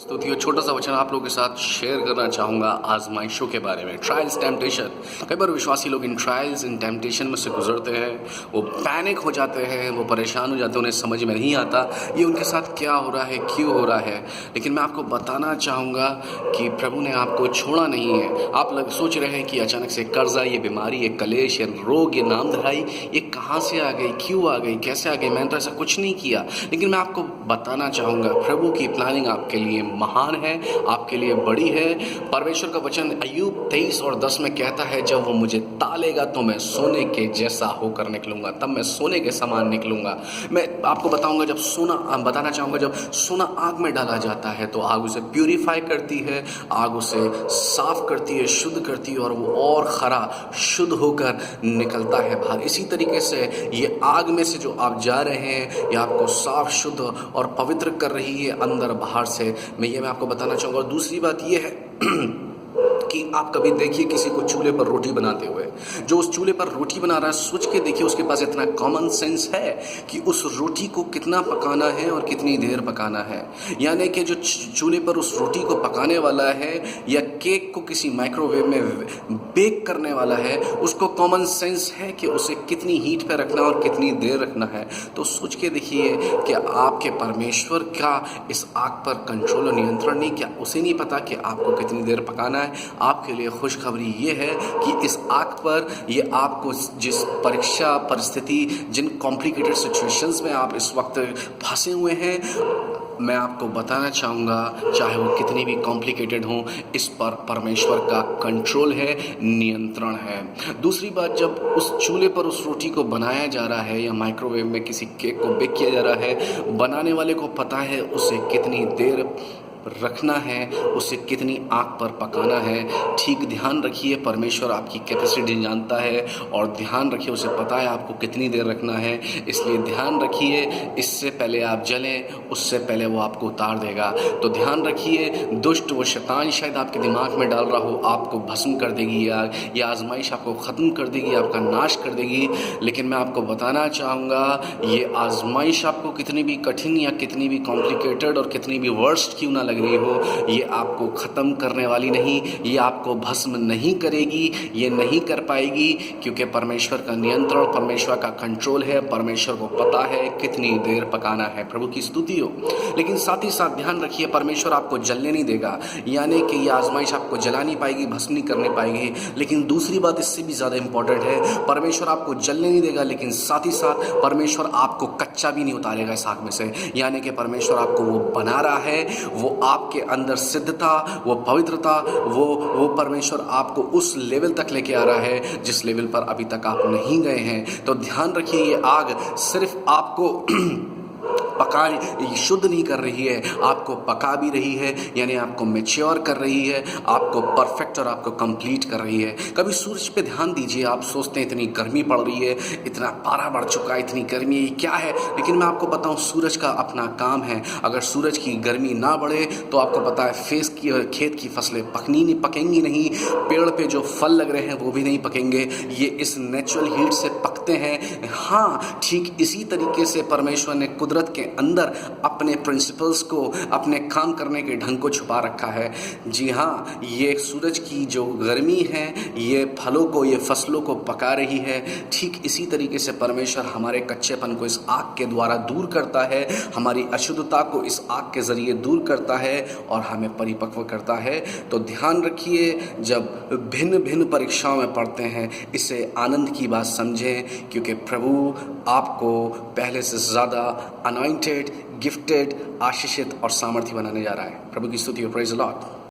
स्तुतियों छोटा सा वचन आप लोगों के साथ शेयर करना चाहूँगा आजमाइशों के बारे में। Trials, temptation. कई बार विश्वासी लोग इन ट्रायल्स, इन टेम्पटेशन में से गुजरते हैं, वो पैनिक हो जाते हैं, वो परेशान हो जाते हैं, उन्हें समझ में नहीं आता ये उनके साथ क्या हो रहा है, क्यों हो रहा है। लेकिन मैं आपको बताना चाहूँगा कि प्रभु ने आपको छोड़ा नहीं है। आप लोग सोच रहे हैं कि अचानक से कर्जा, ये बीमारी, ये कलेश, ये रोग, ये नामधराई, ये कहाँ से आ गई, क्यों आ गई, कैसे आ गई। मैंने तो ऐसा कुछ नहीं किया। लेकिन मैं आपको बताना चाहूँगा प्रभु की प्लानिंग आपके लिए महान है, आपके लिए बड़ी है। परमेश्वर का वचन अय्यूब 23:10 में कहता है, जब वो मुझे तालेगा तो मैं सोने के जैसा होकर निकलूंगा, तब मैं सोने के समान निकलूंगा। मैं आपको बताऊंगा, जब बताना चाहूँगा, जब सोना आग में डाला जाता है तो आग उसे प्यूरिफाई करती है, आग उसे साफ करती है, शुद्ध करती है, और वो और खरा शुद्ध होकर निकलता है बाहर। इसी तरीके से ये आग में से जो आप जा रहे हैं, ये आपको साफ, शुद्ध और पवित्र कर रही है अंदर बाहर से। मैं आपको बताना चाहूँगा। दूसरी बात ये है कि आप कभी देखिए किसी को चूल्हे पर रोटी बनाते हुए, जो उस चूल्हे पर रोटी बना रहा है, सोच के देखिए उसके पास इतना कॉमन सेंस है कि उस रोटी को कितना पकाना है और कितनी देर पकाना है। यानी कि जो चूल्हे पर उस रोटी को पकाने वाला है या केक को किसी माइक्रोवेव में बेक करने वाला है, उसको कॉमन सेंस है कि उसे कितनी हीट पर रखना और कितनी देर रखना है। तो सोच के देखिए कि आपके परमेश्वर का इस आग पर कंट्रोल और नियंत्रण नहीं, क्या उसे नहीं पता कि आपको कितनी देर पकाना है। आपके लिए खुशखबरी ये है कि इस आग पर ये आपको जिस परीक्षा परिस्थिति, जिन कॉम्प्लिकेटेड सिचुएशंस में आप इस वक्त फंसे हुए हैं, मैं आपको बताना चाहूँगा, चाहे वो कितनी भी कॉम्प्लिकेटेड हो, इस पर परमेश्वर का कंट्रोल है, नियंत्रण है। दूसरी बात, जब उस चूल्हे पर उस रोटी को बनाया जा रहा है या माइक्रोवेव में किसी केक को बेक किया जा रहा है, बनाने वाले को पता है उसे कितनी देर रखना है, उसे कितनी आग पर पकाना है। ठीक ध्यान रखिए, परमेश्वर आपकी कैपेसिटी जानता है और ध्यान रखिए, उसे पता है आपको कितनी देर रखना है। इसलिए ध्यान रखिए, इससे पहले आप जलें, उससे पहले वो आपको उतार देगा। तो ध्यान रखिए, दुष्ट वो शैतान शायद आपके दिमाग में डाल रहा हो, आपको भस्म कर देगी, या आजमाइश आपको ख़त्म कर देगी, आपका नाश कर देगी। लेकिन मैं आपको बताना चाहूँगा, ये आजमाइश आपको कितनी भी कठिन या कितनी भी कॉम्प्लिकेटेड और कितनी भी वर्स्ट क्यों ना लग रही हो, ये आपको ख़त्म करने वाली नहीं, ये आपको भस्म नहीं करेगी, ये नहीं कर पाएगी, क्योंकि परमेश्वर का नियंत्रण, परमेश्वर का कंट्रोल है। परमेश्वर को पता है कितनी देर पकाना है। प्रभु की स्तुति हो। लेकिन साथ ही साथ ध्यान रखिए, परमेश्वर आपको जलने नहीं देगा, यानी कि ये आजमाइश आपको जला नहीं पाएगी, भस्म नहीं करने पाएगी। लेकिन दूसरी बात इससे भी ज़्यादा इंपॉर्टेंट है, परमेश्वर आपको जलने नहीं देगा, लेकिन साथ ही साथ परमेश्वर आपको कच्चा भी नहीं उतारेगा इस आग में से। यानी कि परमेश्वर आपको वो बना रहा है, वो आपके अंदर सिद्धता, वो पवित्रता, वो परमेश्वर आपको उस लेवल तक लेके आ रहा है जिस लेवल पर अभी तक आप नहीं गए हैं। तो ध्यान रखिए, ये आग सिर्फ आपको शुद्ध नहीं कर रही है, आपको पका भी रही है, यानी आपको मैच्योर कर रही है, आपको परफेक्ट और आपको कंप्लीट कर रही है। कभी सूरज पे ध्यान दीजिए, आप सोचते हैं इतनी गर्मी पड़ रही है, इतना पारा बढ़ चुका है, इतनी गर्मी है, क्या है। लेकिन मैं आपको बताऊं, सूरज का अपना काम है। अगर सूरज की गर्मी ना बढ़े तो आपको पता है खेत की फसलें पकेंगी नहीं, पेड़ पे जो फल लग रहे हैं वो भी नहीं पकेंगे, ये इस नेचुरल हीट से पकते हैं। हाँ, ठीक इसी तरीके से परमेश्वर ने कुदरत के अंदर अपने प्रिंसिपल्स को, अपने काम करने के ढंग को छुपा रखा है। जी हाँ, ये सूरज की जो गर्मी है, ये फलों को, ये फसलों को पका रही है। ठीक इसी तरीके से परमेश्वर हमारे कच्चेपन को इस आग के द्वारा दूर करता है, हमारी अशुद्धता को इस आग के ज़रिए दूर करता है और हमें परिपक्व करता है। तो ध्यान रखिए, जब भिन्न भिन्न परीक्षाओं में पढ़ते हैं, इसे आनंद की बात समझें, क्योंकि प्रभु आपको पहले से ज़्यादा अनॉइंटेड, गिफ्टेड, आशीषित और सामर्थ्य बनाने जा रहा है। प्रभु की स्तुति हो। Praise the Lord.